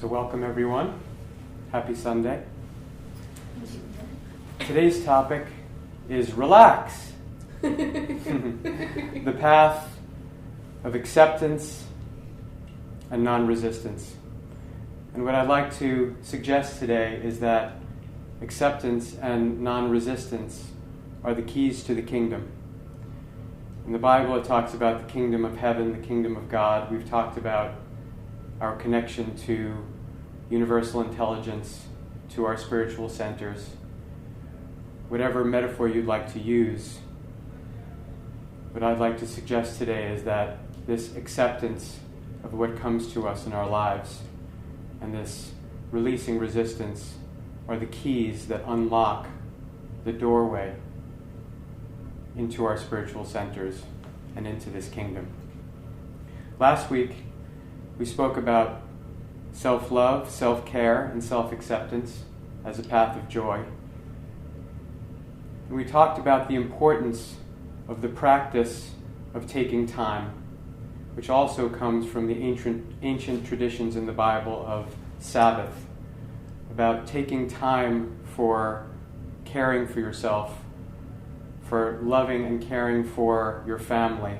So welcome everyone. Happy Sunday. Today's topic is relax. The path of acceptance and non-resistance. And what I'd like to suggest today is that acceptance and non-resistance are the keys to the kingdom. In the Bible it talks about the kingdom of heaven, the kingdom of God. We've talked about our connection to universal intelligence, to our spiritual centers. Whatever metaphor you'd like to use, what I'd like to suggest today is that this acceptance of what comes to us in our lives and this releasing resistance are the keys that unlock the doorway into our spiritual centers and into this kingdom. Last week, we spoke about self-love, self-care, and self-acceptance as a path of joy. And we talked about the importance of the practice of taking time, which also comes from the ancient traditions in the Bible of Sabbath, about taking time for caring for yourself, for loving and caring for your family,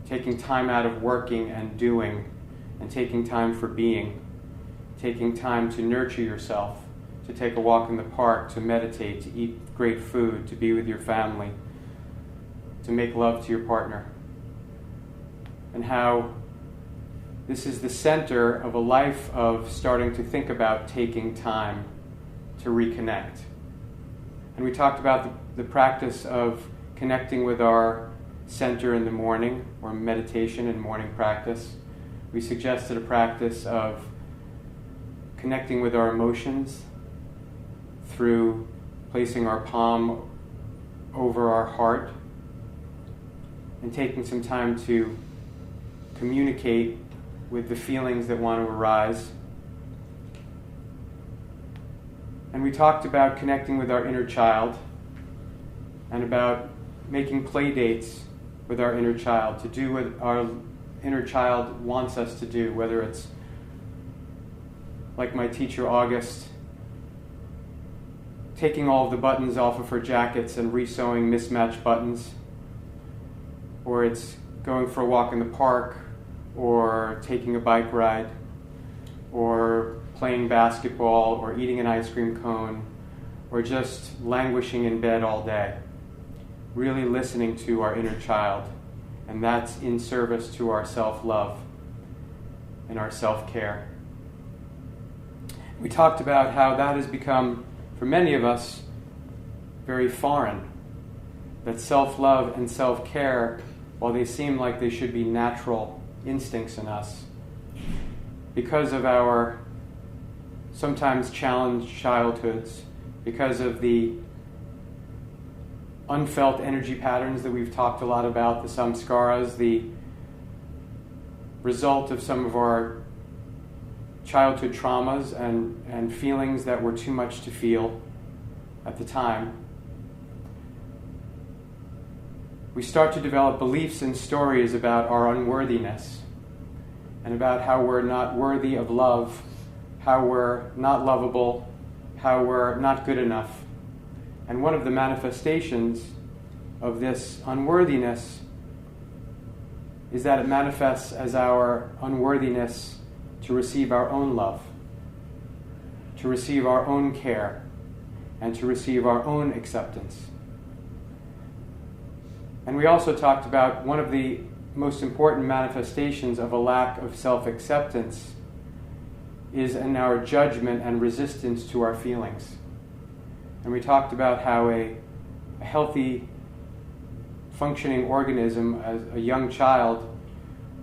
taking time out of working and doing, and taking time for being, taking time to nurture yourself, to take a walk in the park, to meditate, to eat great food, to be with your family, to make love to your partner. And how this is the center of a life of starting to think about taking time to reconnect. And we talked about the practice of connecting with our center in the morning, or meditation and morning practice. We suggested a practice of connecting with our emotions through placing our palm over our heart and taking some time to communicate with the feelings that want to arise. And we talked about connecting with our inner child and about making play dates with our inner child, to do what our inner child wants us to do, whether it's like my teacher August, taking all of the buttons off of her jackets and resewing mismatched buttons, or it's going for a walk in the park, or taking a bike ride, or playing basketball, or eating an ice cream cone, or just languishing in bed all day. Really listening to our inner child, and that's in service to our self-love and our self-care. We talked about how that has become, for many of us, very foreign. That self-love and self-care, while they seem like they should be natural instincts in us, because of our sometimes challenged childhoods, because of the unfelt energy patterns that we've talked a lot about, the samskaras, the result of some of our childhood traumas and feelings that were too much to feel at the time. We start to develop beliefs and stories about our unworthiness and about how we're not worthy of love, how we're not lovable, how we're not good enough. And one of the manifestations of this unworthiness is that it manifests as our unworthiness to receive our own love, to receive our own care, and to receive our own acceptance. And we also talked about one of the most important manifestations of a lack of self-acceptance is in our judgment and resistance to our feelings. And we talked about how a healthy, functioning organism, as a young child,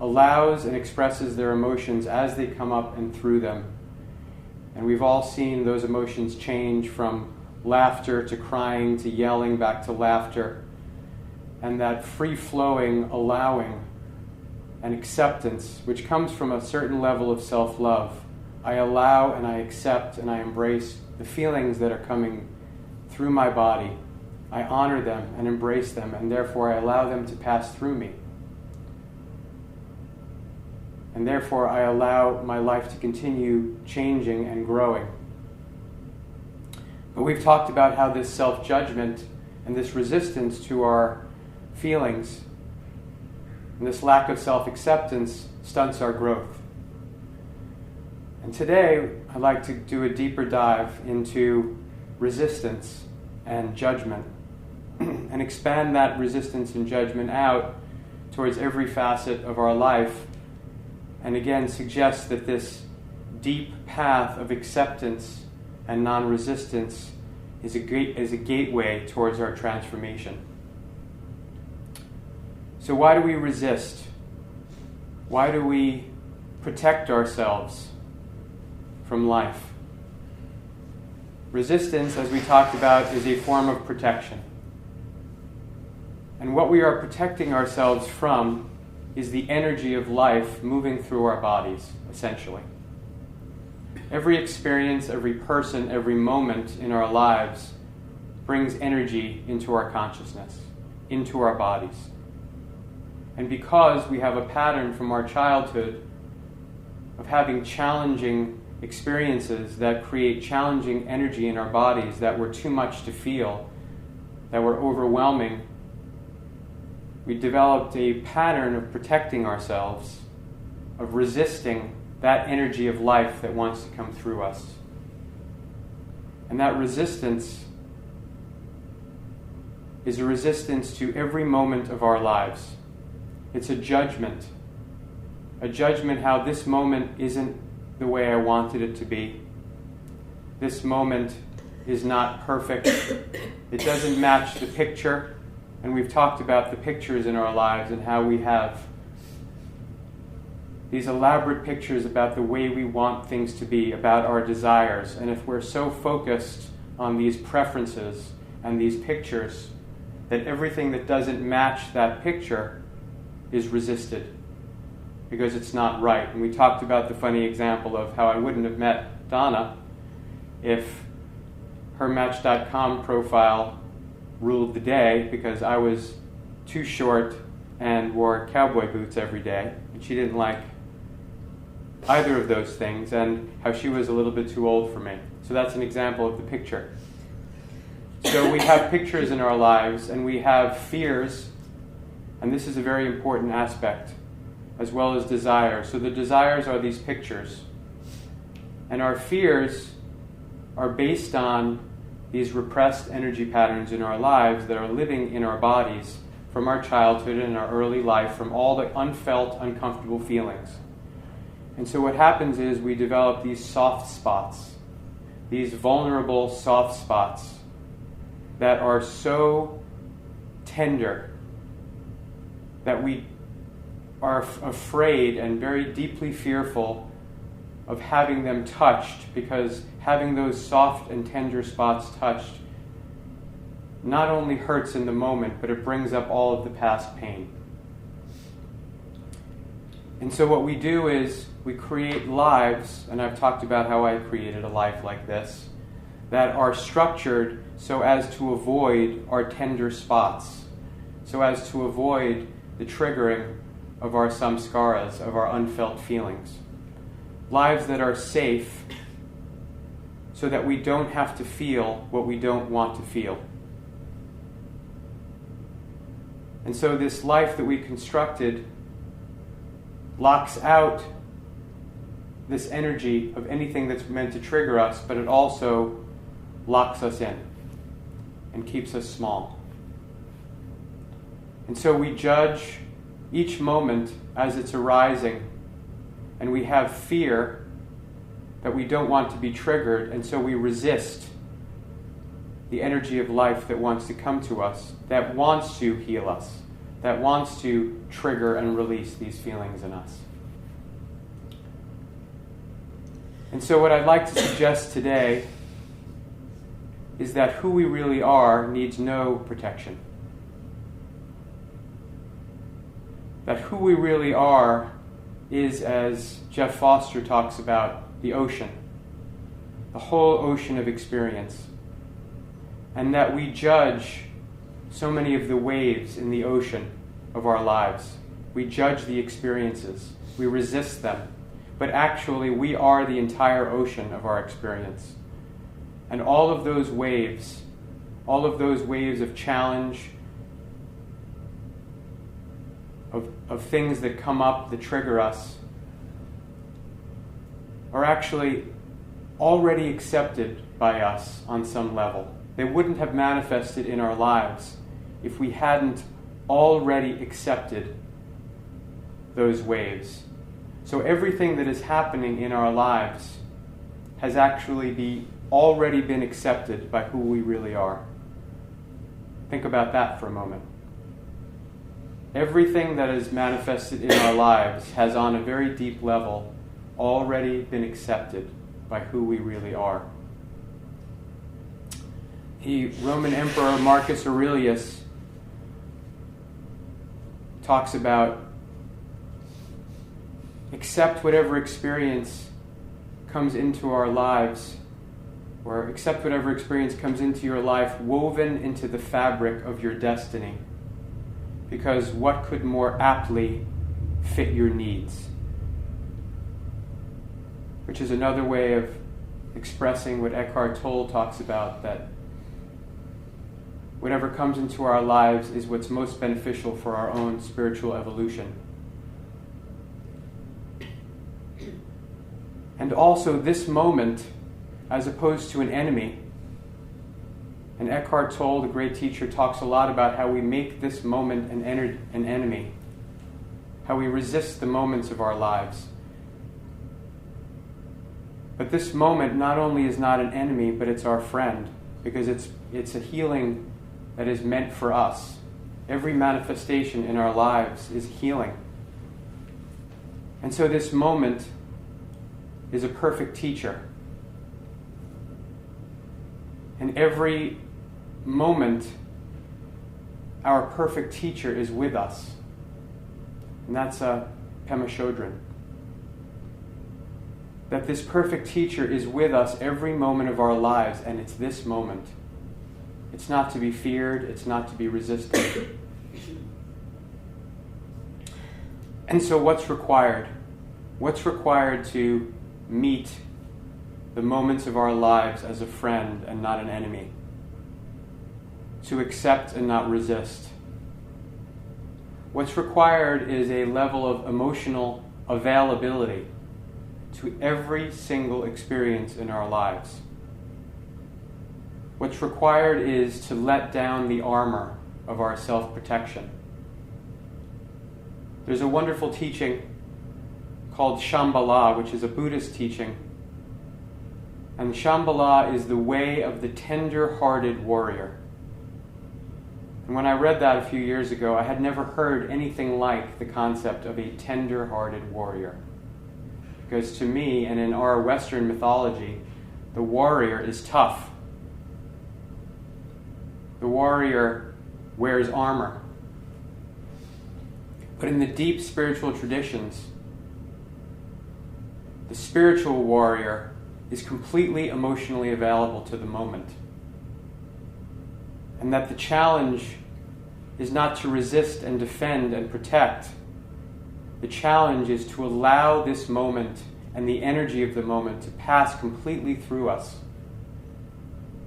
allows and expresses their emotions as they come up and through them. And we've all seen those emotions change from laughter to crying to yelling back to laughter. And that free-flowing allowing and acceptance, which comes from a certain level of self-love. I allow and I accept and I embrace the feelings that are coming through my body. I honor them and embrace them, and therefore I allow them to pass through me. And therefore, I allow my life to continue changing and growing. But we've talked about how this self-judgment and this resistance to our feelings and this lack of self-acceptance stunts our growth. And today, I'd like to do a deeper dive into resistance and judgment and expand that resistance and judgment out towards every facet of our life, and again suggest that this deep path of acceptance and non-resistance is a gateway towards our transformation. So why do we resist? Why do we protect ourselves from life? Resistance, as we talked about, is a form of protection. And what we are protecting ourselves from is the energy of life moving through our bodies, essentially. Every experience, every person, every moment in our lives brings energy into our consciousness, into our bodies. And because we have a pattern from our childhood of having challenging experiences that create challenging energy in our bodies that were too much to feel, that were overwhelming, we developed a pattern of protecting ourselves, of resisting that energy of life that wants to come through us. And that resistance is a resistance to every moment of our lives. It's a judgment how this moment isn't the way I wanted it to be. This moment is not perfect. It doesn't match the picture. And we've talked about the pictures in our lives and how we have these elaborate pictures about the way we want things to be, about our desires. And if we're so focused on these preferences and these pictures, that everything that doesn't match that picture is resisted because it's not right. And we talked about the funny example of how I wouldn't have met Donna if her Match.com profile ruled the day because I was too short and wore cowboy boots every day, and she didn't like either of those things, and how she was a little bit too old for me. So that's an example of the picture. So we have pictures in our lives, and we have fears, and this is a very important aspect, as well as desires. So the desires are these pictures, and our fears are based on these repressed energy patterns in our lives that are living in our bodies from our childhood and our early life, from all the unfelt, uncomfortable feelings. And so what happens is we develop these soft spots, these vulnerable soft spots that are so tender that we are afraid and very deeply fearful of having them touched, because having those soft and tender spots touched not only hurts in the moment, but it brings up all of the past pain. And so what we do is we create lives, and I've talked about how I created a life like this, that are structured so as to avoid our tender spots, so as to avoid the triggering of our samskaras, of our unfelt feelings. Lives that are safe so that we don't have to feel what we don't want to feel. And so this life that we constructed locks out this energy of anything that's meant to trigger us, but it also locks us in and keeps us small. And so we judge each moment as it's arising, and we have fear that we don't want to be triggered, and so we resist the energy of life that wants to come to us, that wants to heal us, that wants to trigger and release these feelings in us. And so what I'd like to suggest today is that who we really are needs no protection. That who we really are is, as Jeff Foster talks about, the ocean, the whole ocean of experience. And that we judge so many of the waves in the ocean of our lives. We judge the experiences. We resist them. But actually, we are the entire ocean of our experience. And all of those waves of challenge, of things that come up that trigger us, are actually already accepted by us on some level. They wouldn't have manifested in our lives if we hadn't already accepted those waves. So everything that is happening in our lives has actually already been accepted by who we really are. Think about that for a moment. Everything that is manifested in our lives has, on a very deep level, already been accepted by who we really are. The Roman Emperor Marcus Aurelius talks about accept whatever experience comes into our lives, or accept whatever experience comes into your life woven into the fabric of your destiny. Because what could more aptly fit your needs? Which is another way of expressing what Eckhart Tolle talks about, that whatever comes into our lives is what's most beneficial for our own spiritual evolution. And also this moment, as opposed to an enemy. And Eckhart Tolle, the great teacher, talks a lot about how we make this moment an enemy, how we resist the moments of our lives. But this moment not only is not an enemy, but it's our friend, because it's a healing that is meant for us. Every manifestation in our lives is healing. And so this moment is a perfect teacher. And every moment, our perfect teacher is with us. And that's Pema Chodron. That this perfect teacher is with us every moment of our lives, and it's this moment. It's not to be feared, it's not to be resisted. And so what's required? What's required to meet the moments of our lives as a friend and not an enemy? To accept and not resist. What's required is a level of emotional availability to every single experience in our lives. What's required is to let down the armor of our self-protection. There's a wonderful teaching called Shambhala, which is a Buddhist teaching. And Shambhala is the way of the tender-hearted warrior. And when I read that a few years ago, I had never heard anything like the concept of a tender-hearted warrior. Because to me, and in our Western mythology, the warrior is tough. The warrior wears armor. But in the deep spiritual traditions, the spiritual warrior is completely emotionally available to the moment. And that the challenge is not to resist and defend and protect. The challenge is to allow this moment and the energy of the moment to pass completely through us.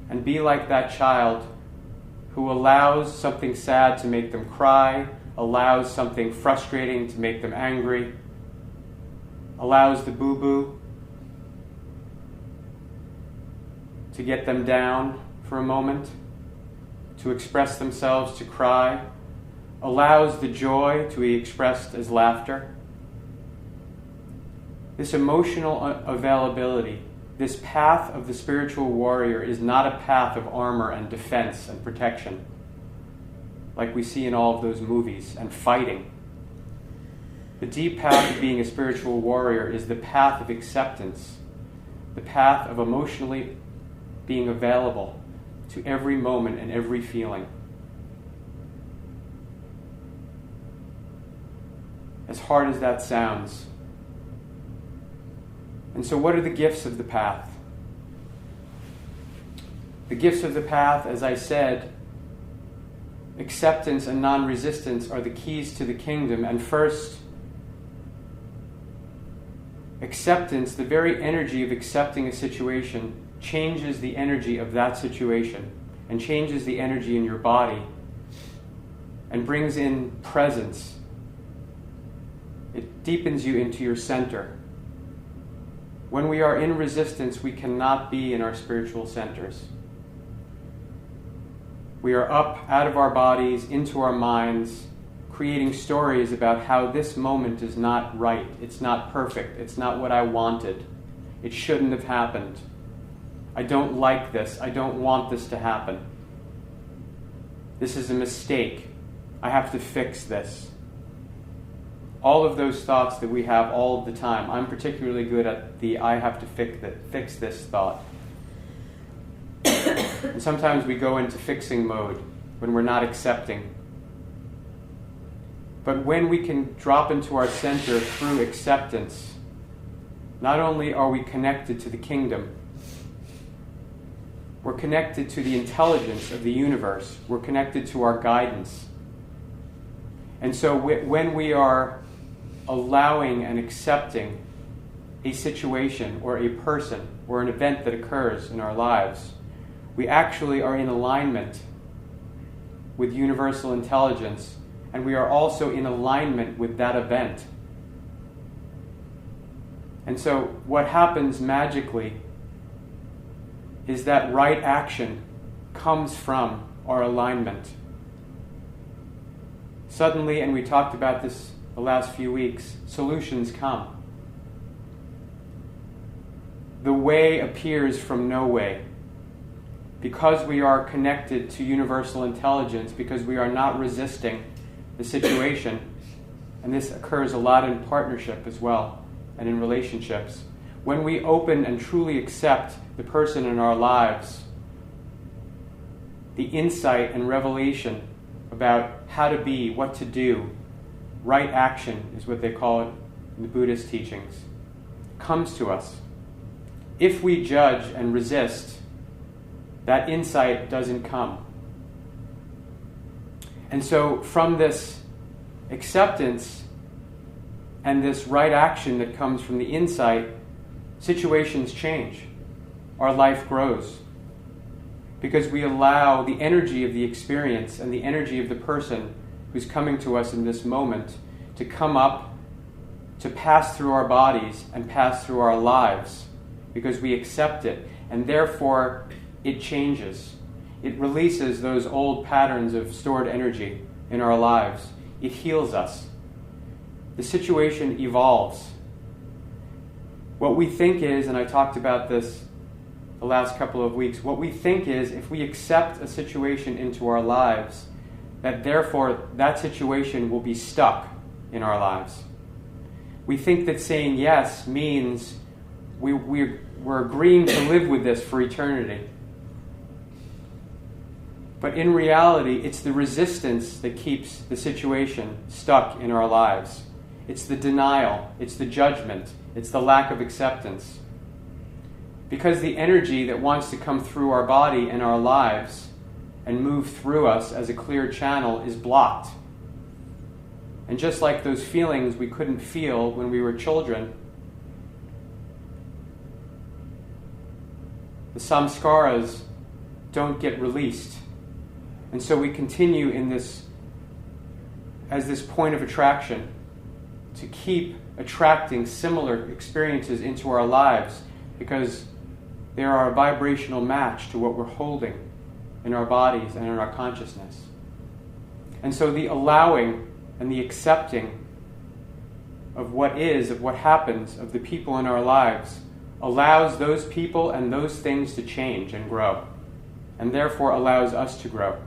And be like that child who allows something sad to make them cry, allows something frustrating to make them angry, allows the boo-boo to get them down for a moment, to express themselves, to cry, allows the joy to be expressed as laughter. This emotional availability, this path of the spiritual warrior is not a path of armor and defense and protection, like we see in all of those movies, and fighting. The deep path of being a spiritual warrior is the path of acceptance, the path of emotionally being available to every moment and every feeling. As hard as that sounds. And so what are the gifts of the path? The gifts of the path, as I said, acceptance and non-resistance are the keys to the kingdom. And first, acceptance, the very energy of accepting a situation, changes the energy of that situation and changes the energy in your body and brings in presence. It deepens you into your center. When we are in resistance, we cannot be in our spiritual centers. We are up out of our bodies, into our minds, creating stories about how this moment is not right, it's not perfect, it's not what I wanted, it shouldn't have happened, I don't like this, I don't want this to happen, this is a mistake, I have to fix this. All of those thoughts that we have all of the time. I'm particularly good at the I have to fix this thought. And sometimes we go into fixing mode when we're not accepting. But when we can drop into our center through acceptance, not only are we connected to the kingdom, we're connected to the intelligence of the universe, we're connected to our guidance. And so when we are allowing and accepting a situation or a person or an event that occurs in our lives, we actually are in alignment with universal intelligence, and we are also in alignment with that event. And so what happens magically is that right action comes from our alignment. Suddenly, and we talked about this the last few weeks, solutions come. The way appears from no way. Because we are connected to universal intelligence, because we are not resisting the situation, and this occurs a lot in partnership as well, and in relationships. When we open and truly accept the person in our lives, the insight and revelation about how to be, what to do, right action is what they call it in the Buddhist teachings, comes to us. If we judge and resist, that insight doesn't come. And so from this acceptance and this right action that comes from the insight, situations change. Our life grows. Because we allow the energy of the experience and the energy of the person who's coming to us in this moment to come up, to pass through our bodies and pass through our lives, because we accept it. And therefore, it changes. It releases those old patterns of stored energy in our lives. It heals us. The situation evolves. What we think is, and I talked about this the last couple of weeks, what we think is if we accept a situation into our lives, that therefore that situation will be stuck in our lives. We think that saying yes means we're agreeing to live with this for eternity. But in reality, it's the resistance that keeps the situation stuck in our lives. It's the denial, it's the judgment, it's the lack of acceptance. Because the energy that wants to come through our body and our lives and move through us as a clear channel is blocked. And just like those feelings we couldn't feel when we were children, the samskaras don't get released. And so we continue in this, as this point of attraction, to keep attracting similar experiences into our lives because they are a vibrational match to what we're holding in our bodies and in our consciousness. And so the allowing and the accepting of what is, of what happens, of the people in our lives, allows those people and those things to change and grow, and therefore allows us to grow.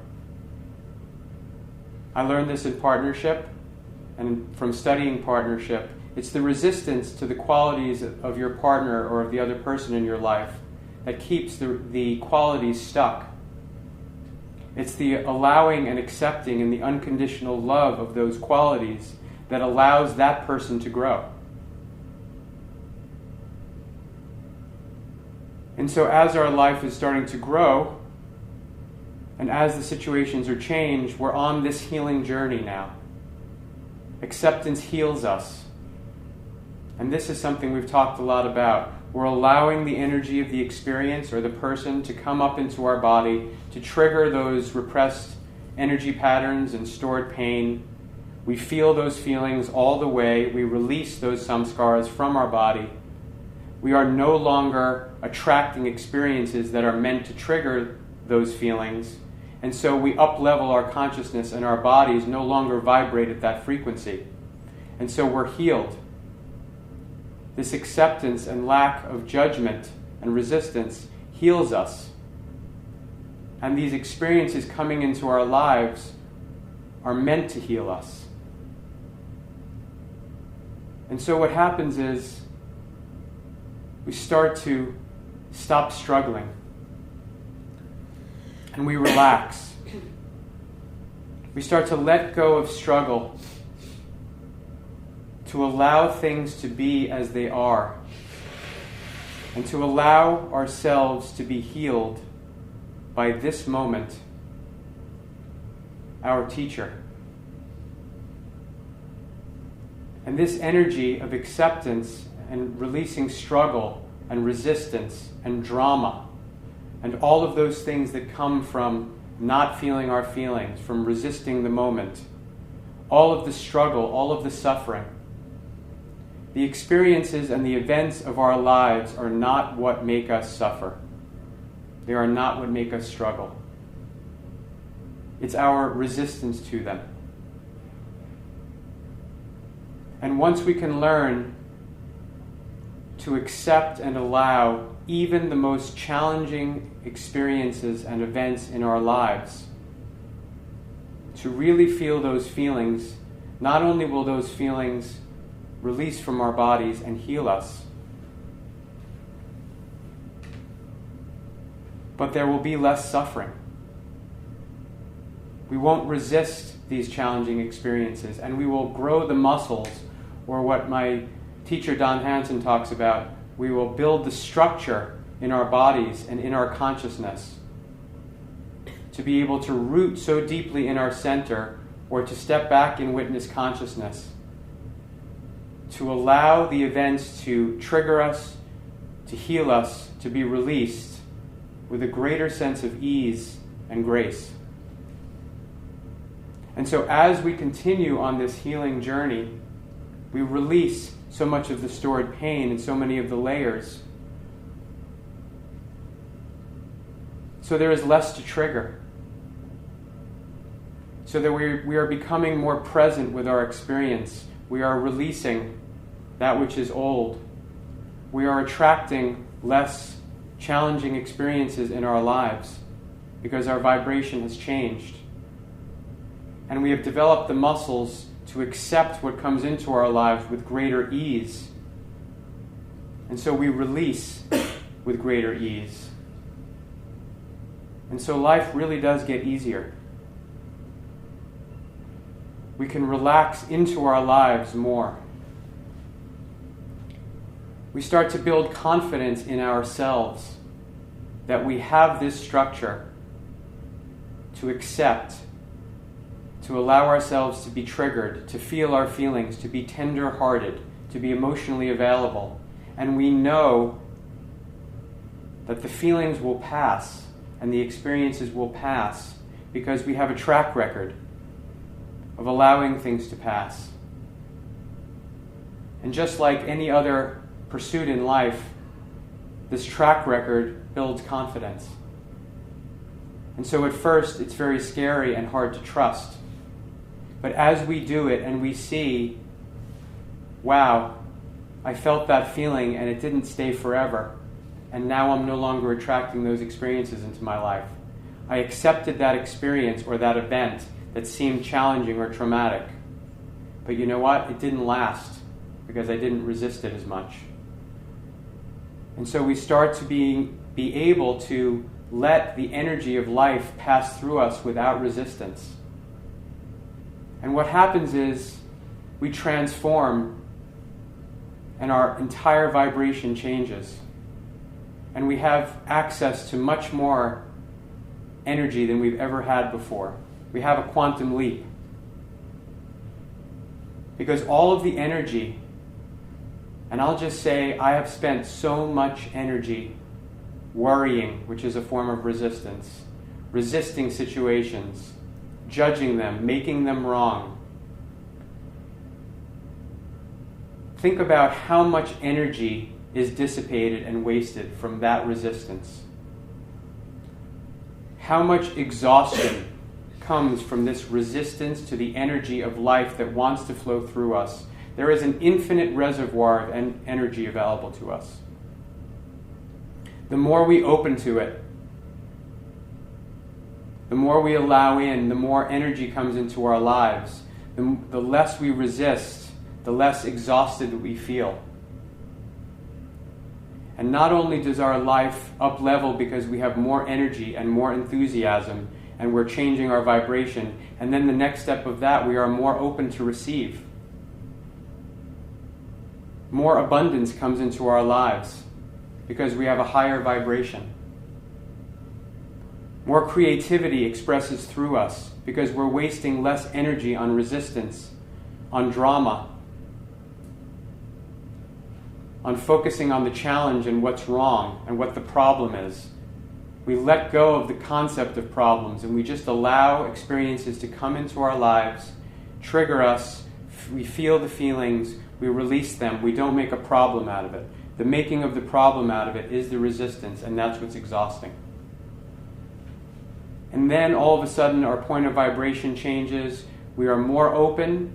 I learned this in partnership, and from studying partnership, it's the resistance to the qualities of your partner or of the other person in your life that keeps the qualities stuck. It's the allowing and accepting and the unconditional love of those qualities that allows that person to grow. And so as our life is starting to grow, and as the situations are changed, we're on this healing journey now. Acceptance heals us. And this is something we've talked a lot about. We're allowing the energy of the experience or the person to come up into our body to trigger those repressed energy patterns and stored pain. We feel those feelings all the way. We release those samskaras from our body. We are no longer attracting experiences that are meant to trigger those feelings. And so we up-level our consciousness, and our bodies no longer vibrate at that frequency. And so we're healed. This acceptance and lack of judgment and resistance heals us. And these experiences coming into our lives are meant to heal us. And so what happens is we start to stop struggling. And we relax. We start to let go of struggle, to allow things to be as they are, and to allow ourselves to be healed by this moment, our teacher. And this energy of acceptance and releasing struggle and resistance and drama and all of those things that come from not feeling our feelings, from resisting the moment, all of the struggle, all of the suffering. The experiences and the events of our lives are not what make us suffer. They are not what make us struggle. It's our resistance to them. And once we can learn to accept and allow even the most challenging experiences and events in our lives, to really feel those feelings, not only will those feelings release from our bodies and heal us, but there will be less suffering. We won't resist these challenging experiences, and we will grow the muscles, or what my teacher Don Hansen talks about, we will build the structure in our bodies and in our consciousness to be able to root so deeply in our center, or to step back in witness consciousness, to allow the events to trigger us, to heal us, to be released with a greater sense of ease and grace. And so as we continue on this healing journey, we release so much of the stored pain and so many of the layers. So there is less to trigger. So that we are becoming more present with our experience. We are releasing that which is old. We are attracting less challenging experiences in our lives because our vibration has changed. And we have developed the muscles to accept what comes into our lives with greater ease. And so we release with greater ease. And so life really does get easier. We can relax into our lives more. We start to build confidence in ourselves that we have this structure to accept, to allow ourselves to be triggered, to feel our feelings, to be tender-hearted, to be emotionally available. And we know that the feelings will pass and the experiences will pass because we have a track record of allowing things to pass. And just like any other pursuit in life, this track record builds confidence. And so at first it's very scary and hard to trust. But as we do it and we see, wow, I felt that feeling and it didn't stay forever, and now I'm no longer attracting those experiences into my life. I accepted that experience or that event that seemed challenging or traumatic. But you know what? It didn't last because I didn't resist it as much. And so we start to be able to let the energy of life pass through us without resistance. And what happens is we transform and our entire vibration changes. And we have access to much more energy than we've ever had before. We have a quantum leap. Because all of the energy And I'll just say, I have spent so much energy worrying, which is a form of resistance, resisting situations, judging them, making them wrong. Think about how much energy is dissipated and wasted from that resistance. How much exhaustion comes from this resistance to the energy of life that wants to flow through us. There is an infinite reservoir of energy available to us. The more we open to it, the more we allow in, the more energy comes into our lives. The less we resist, the less exhausted we feel. And not only does our life up-level because we have more energy and more enthusiasm, and we're changing our vibration, and then the next step of that, we are more open to receive. More abundance comes into our lives because we have a higher vibration. More creativity expresses through us because we're wasting less energy on resistance, on drama, on focusing on the challenge and what's wrong and what the problem is. We let go of the concept of problems and we just allow experiences to come into our lives, trigger us, we feel the feelings, we release them, we don't make a problem out of it. The making of the problem out of it is the resistance, and that's what's exhausting. And then all of a sudden our point of vibration changes, we are more open,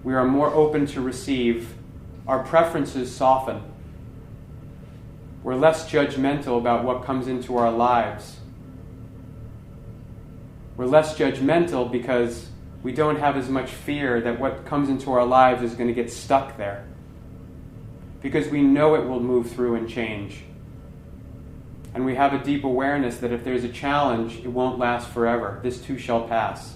we are more open to receive, our preferences soften. We're less judgmental about what comes into our lives. We're less judgmental because we don't have as much fear that what comes into our lives is going to get stuck there. Because we know it will move through and change. And we have a deep awareness that if there's a challenge, it won't last forever. This too shall pass.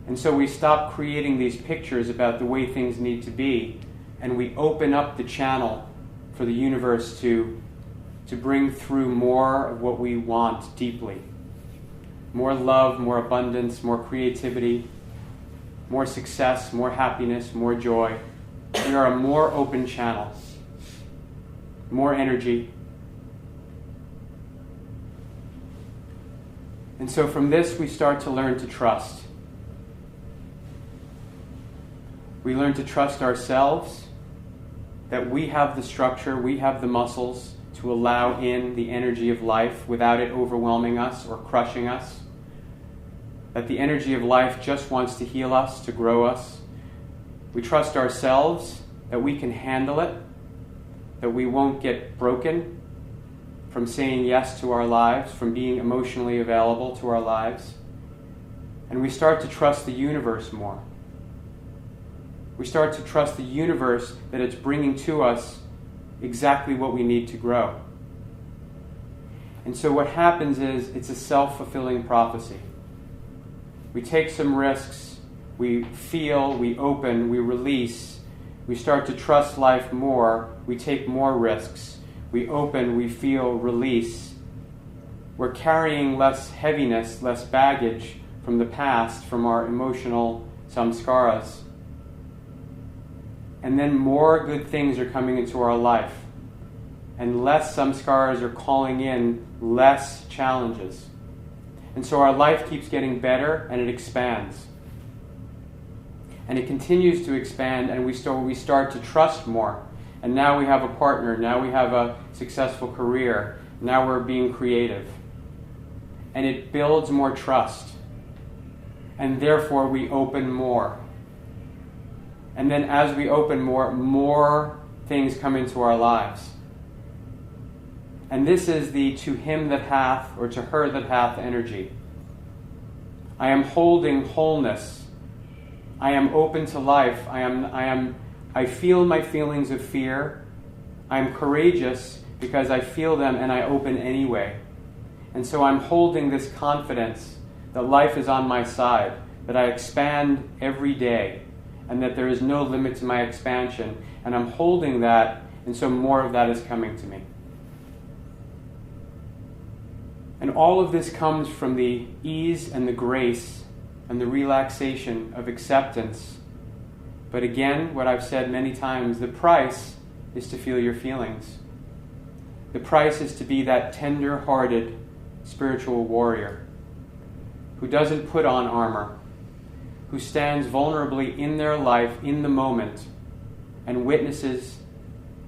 And so we stop creating these pictures about the way things need to be, and we open up the channel for the universe to bring through more of what we want deeply. More love, more abundance, more creativity, more success, more happiness, more joy. We are a more open channel, more energy. And so from this we start to learn to trust. We learn to trust ourselves, that we have the structure, we have the muscles to allow in the energy of life without it overwhelming us or crushing us. That the energy of life just wants to heal us, to grow us. We trust ourselves that we can handle it, that we won't get broken from saying yes to our lives, from being emotionally available to our lives. And we start to trust the universe more. We start to trust the universe that it's bringing to us exactly what we need to grow. And so what happens is it's a self-fulfilling prophecy. We take some risks, we feel, we open, we release, we start to trust life more, we take more risks, we open, we feel, release. We're carrying less heaviness, less baggage from the past, from our emotional samskaras. And then more good things are coming into our life. And less samskaras are calling in less challenges. And so our life keeps getting better and it expands. And it continues to expand and we start to trust more. And now we have a partner, now we have a successful career, now we're being creative. And it builds more trust. And therefore we open more. And then as we open more things come into our lives. And this is the to him that hath or to her that hath energy. I am holding wholeness. I am open to life. I feel my feelings of fear. I am courageous because I feel them and I open anyway. And so I'm holding this confidence that life is on my side, that I expand every day, and that there is no limit to my expansion. And I'm holding that, and so more of that is coming to me. And all of this comes from the ease and the grace and the relaxation of acceptance, But again, what I've said many times, the price is to feel your feelings. The price is to be that tender-hearted spiritual warrior who doesn't put on armor, who stands vulnerably in their life, in the moment, and witnesses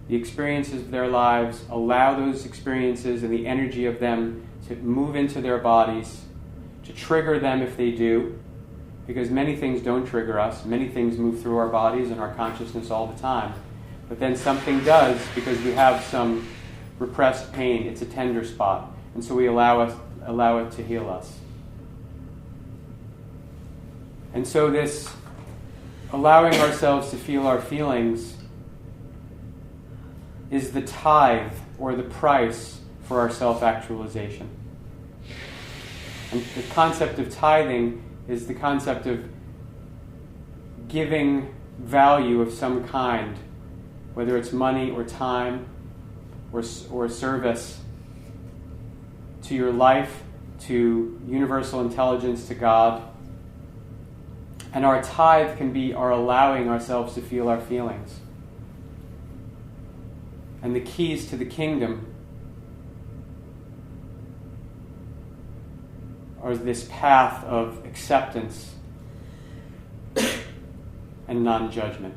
the experiences of their lives, allow those experiences and the energy of them to move into their bodies, to trigger them if they do, because many things don't trigger us. Many things move through our bodies and our consciousness all the time. But then something does, because we have some repressed pain. It's a tender spot. And so we allow it to heal us. And so this allowing ourselves to feel our feelings is the tithe or the price for our self-actualization. And the concept of tithing is the concept of giving value of some kind, whether it's money or time or service, to your life, to universal intelligence, to God. And our tithe can be our allowing ourselves to feel our feelings. And the keys to the kingdom are this path of acceptance and non-judgment.